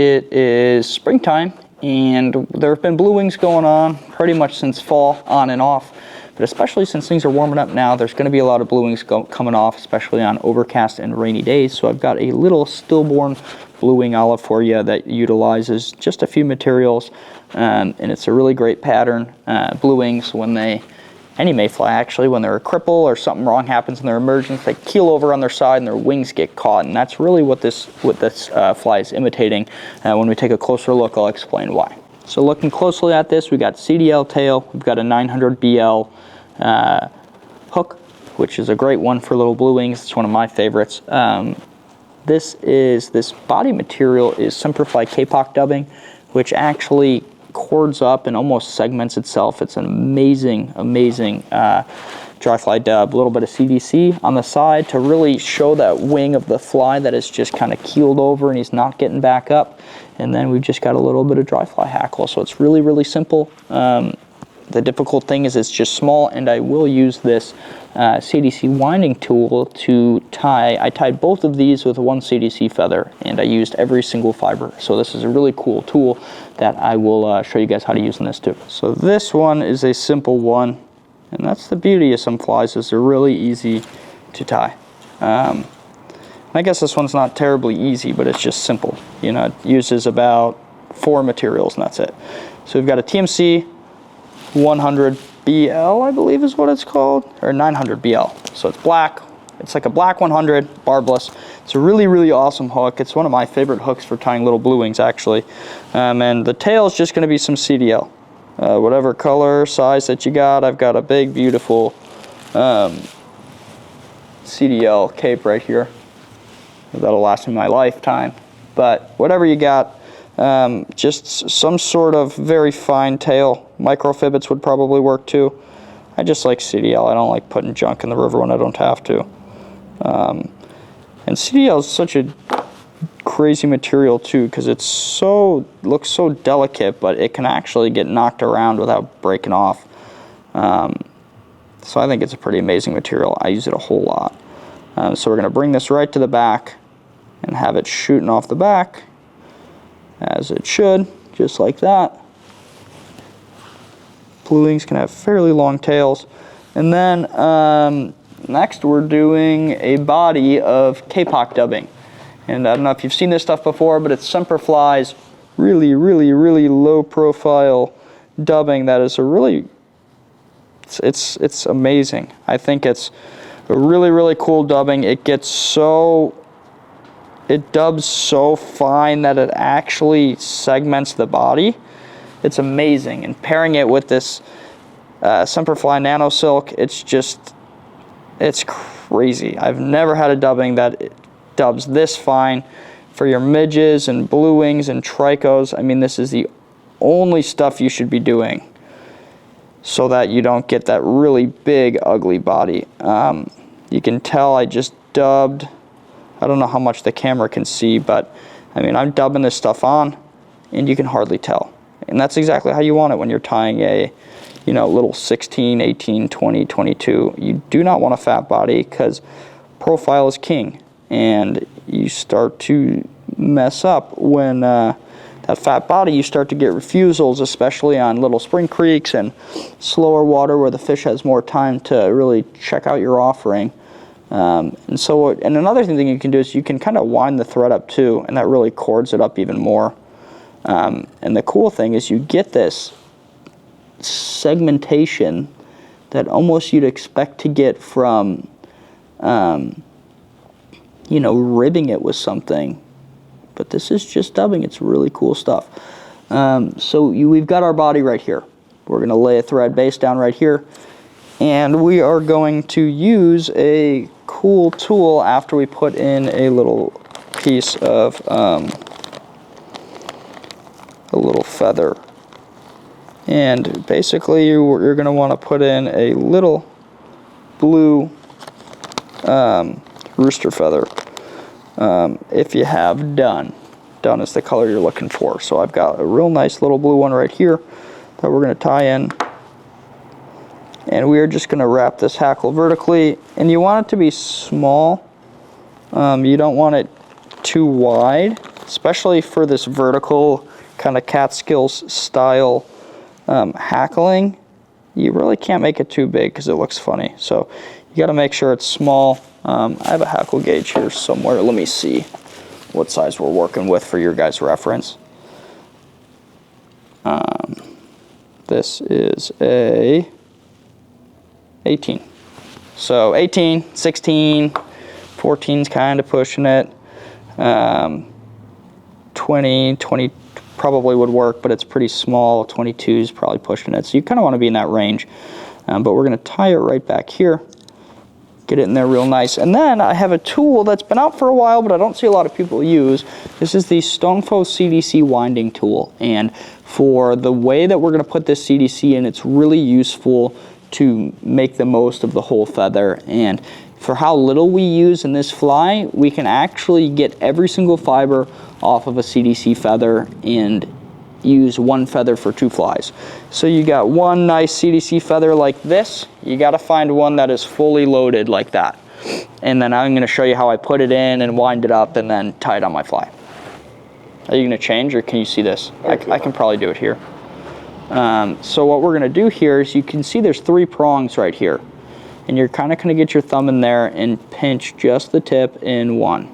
It is springtime, and there have been blue wings going on pretty much since fall, on and off. But especially since things are warming up now, there's going to be a lot of blue wings coming off, especially on overcast and rainy days. So I've got a little Stillborn blue wing olive for you that utilizes just a few materials, and it's a really great pattern. Blue wings, when any mayfly actually, when they're a cripple or something wrong happens in their emergence, they keel over on their side and their wings get caught, and that's really what this fly is imitating. When we take a closer look, I'll explain why. So looking closely at this, we got CDL tail, we've got a 900 BL hook, which is a great one for little blue wings. It's one of my favorites. This body material is Semperfli kapok dubbing, which actually cords up and almost segments itself. It's an amazing dry fly dub. A little bit of CDC on the side to really show that wing of the fly that is just kind of keeled over and he's not getting back up. And then we've just got a little bit of dry fly hackle. So it's really, really simple. The difficult thing is it's just small, and I will use this CDC winding tool to tie. I tied both of these with one CDC feather, and I used every single fiber. So this is a really cool tool that I will show you guys how to use in this too. So this one is a simple one, and that's the beauty of some flies, is they're really easy to tie. I guess this one's not terribly easy, but it's just simple. You know, it uses about 4 materials, and that's it. So we've got a Tiemco 100 BL, I believe is what it's called, or 900 BL. So it's black. It's like a black 100, barbless. It's a really, really awesome hook. It's one of my favorite hooks for tying little blue wings, actually. And the tail is just going to be some CDL. Whatever color, size that you got. I've got a big, beautiful CDL cape right here. That'll last me my lifetime. But whatever you got, just some sort of very fine tail. Microfibbits would probably work too. I just like CDL. I don't like putting junk in the river when I don't have to. And CDL is such a crazy material too, because it's looks so delicate, but it can actually get knocked around without breaking off. So I think it's a pretty amazing material. I use it a whole lot. So we're going to bring this right to the back and have it shooting off the back, as it should, just like that. Blue wings can have fairly long tails. And then next we're doing a body of kapok dubbing. And I don't know if you've seen this stuff before, but it's Semperfli's really, really, really low profile dubbing that is a really, it's amazing. I think it's a really, really cool dubbing. It dubs so fine that it actually segments the body. It's amazing. And pairing it with this Semperfli Nano Silk, it's crazy. I've never had a dubbing that dubs this fine for your midges and blue wings and trichos. I mean, this is the only stuff you should be doing so that you don't get that really big, ugly body. You can tell I just dubbed. I don't know how much the camera can see, but I mean, I'm dubbing this stuff on and you can hardly tell. And that's exactly how you want it when you're tying a, little 16, 18, 20, 22. You do not want a fat body because profile is king, and you start to mess up when that fat body, you start to get refusals, especially on little spring creeks and slower water where the fish has more time to really check out your offering. And another thing that you can do is you can kind of wind the thread up too, and that really cords it up even more. And the cool thing is you get this segmentation that almost you'd expect to get from, ribbing it with something. But this is just dubbing. It's really cool stuff. We've got our body right here. We're going to lay a thread base down right here. And we are going to use a cool tool after we put in a little piece of a little feather. And basically you're going to want to put in a little blue rooster feather. If you have dun is the color you're looking for. So I've got a real nice little blue one right here that we're going to tie in. And we are just going to wrap this hackle vertically, and you want it to be small. You don't want it too wide, especially for this vertical kind of Catskills style hackling, you really can't make it too big because it looks funny. So you got to make sure it's small. I have a hackle gauge here somewhere. Let me see what size we're working with for your guys' reference. This is a 18. So 18, 16, 14's kind of pushing it. 20 probably would work, but it's pretty small. 22 is probably pushing it. So you kind of want to be in that range. But we're going to tie it right back here. Get it in there real nice. And then I have a tool that's been out for a while, but I don't see a lot of people use. This is the Tiemco CDC winding tool. And for the way that we're going to put this CDC in, it's really useful to make the most of the whole feather. And for how little we use in this fly, we can actually get every single fiber off of a CDC feather and use one feather for 2 flies. So you got one nice CDC feather like this. You got to find one that is fully loaded like that. And then I'm going to show you how I put it in and wind it up and then tie it on my fly. Are you going to change, or can you see this? I can probably do it here. So what we're going to do here is, you can see there's 3 prongs right here. And you're kind of going to get your thumb in there and pinch just the tip in one.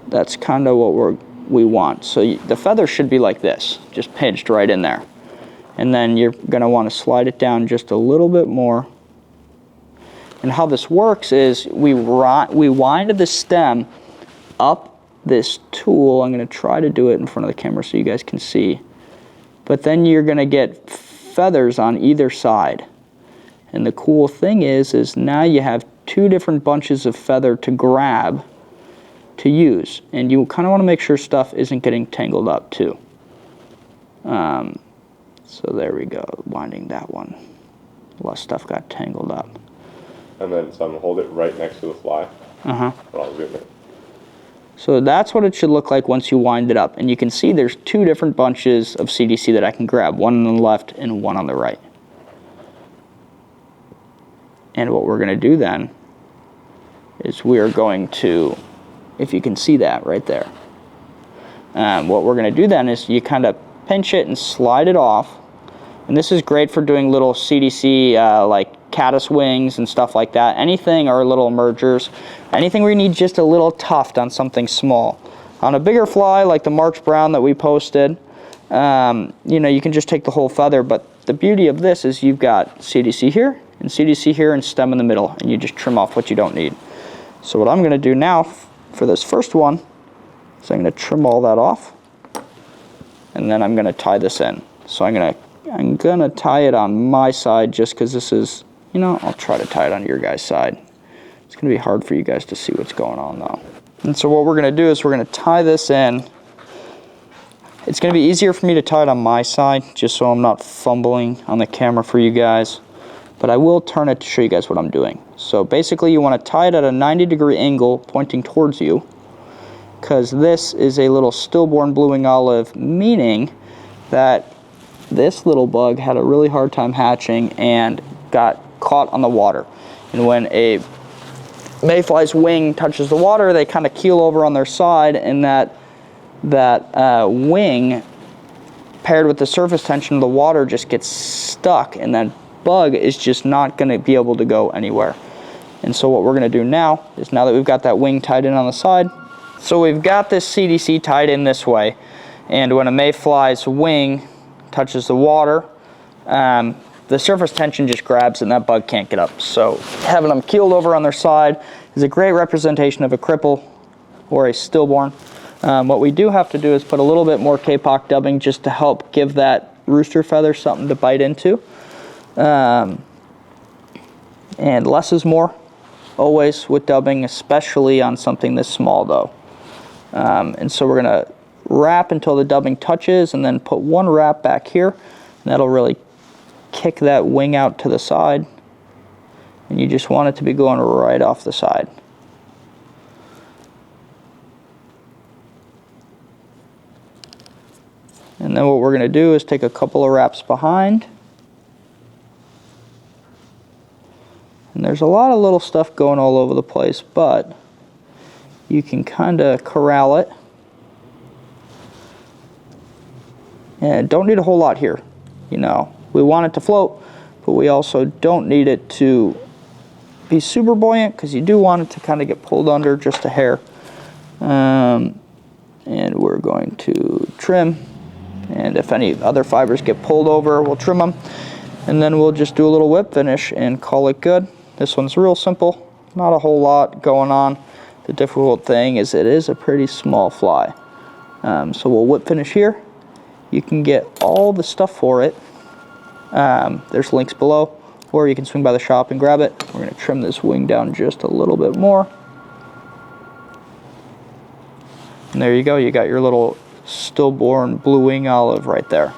That's kind of what we want. So the feather should be like this, just pinched right in there. And then you're going to want to slide it down just a little bit more. And how this works is we wind the stem up this tool. I'm going to try to do it in front of the camera so you guys can see. But then you're going to get feathers on either side. And the cool thing is now you have 2 different bunches of feather to grab to use. And you kind of want to make sure stuff isn't getting tangled up too. So there we go, winding that one. A lot of stuff got tangled up. And then so I'm going to hold it right next to the fly. I'll zoom in. So that's what it should look like once you wind it up. And you can see there's 2 different bunches of CDC that I can grab, one on the left and one on the right. And what we're going to do then is we are going to, if you can see that right there, what we're going to do then is you kind of pinch it and slide it off. And this is great for doing little CDC like caddis wings and stuff like that. Anything, or little emergers, anything where you need just a little tuft on something small. On a bigger fly like the March Brown that we posted, you know, you can just take the whole feather. But the beauty of this is you've got CDC here and CDC here and stem in the middle, and you just trim off what you don't need. So what I'm going to do now for this first one is I'm going to trim all that off, and then I'm going to tie this in. So I'm going to tie it on my side, just because this is, you know, I'll try to tie it on your guys' side. It's going to be hard for you guys to see what's going on though. And so what we're going to do is we're going to tie this in. It's going to be easier for me to tie it on my side, just so I'm not fumbling on the camera for you guys. But I will turn it to show you guys what I'm doing. So basically you want to tie it at a 90-degree angle pointing towards you, because this is a little stillborn blueing olive, meaning that this little bug had a really hard time hatching and got caught on the water. And when a mayfly's wing touches the water, they kind of keel over on their side, and that wing paired with the surface tension of the water just gets stuck, and that bug is just not going to be able to go anywhere. And so what we're going to do now is, now that we've got that wing tied in on the side, so we've got this CDC tied in this way, and when a mayfly's wing touches the water, the surface tension just grabs and that bug can't get up. So having them keeled over on their side is a great representation of a cripple or a stillborn. What we do have to do is put a little bit more kapok dubbing just to help give that rooster feather something to bite into. And less is more, always with dubbing, especially on something this small though. And so we're going to wrap until the dubbing touches, and then put one wrap back here, and that'll really kick that wing out to the side. And you just want it to be going right off the side. And then what we're going to do is take a couple of wraps behind. And there's a lot of little stuff going all over the place, but you can kind of corral it. And don't need a whole lot here. You know, we want it to float, but we also don't need it to be super buoyant because you do want it to kind of get pulled under just a hair. And we're going to trim, and if any other fibers get pulled over, we'll trim them, and then we'll just do a little whip finish and call it good. This one's real simple, not a whole lot going on. The difficult thing is it is a pretty small fly. So we'll whip finish here. You can get all the stuff for it. There's links below, or you can swing by the shop and grab it. We're going to trim this wing down just a little bit more. And there you go, you got your little Stillborn blue wing olive right there.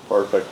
Perfect.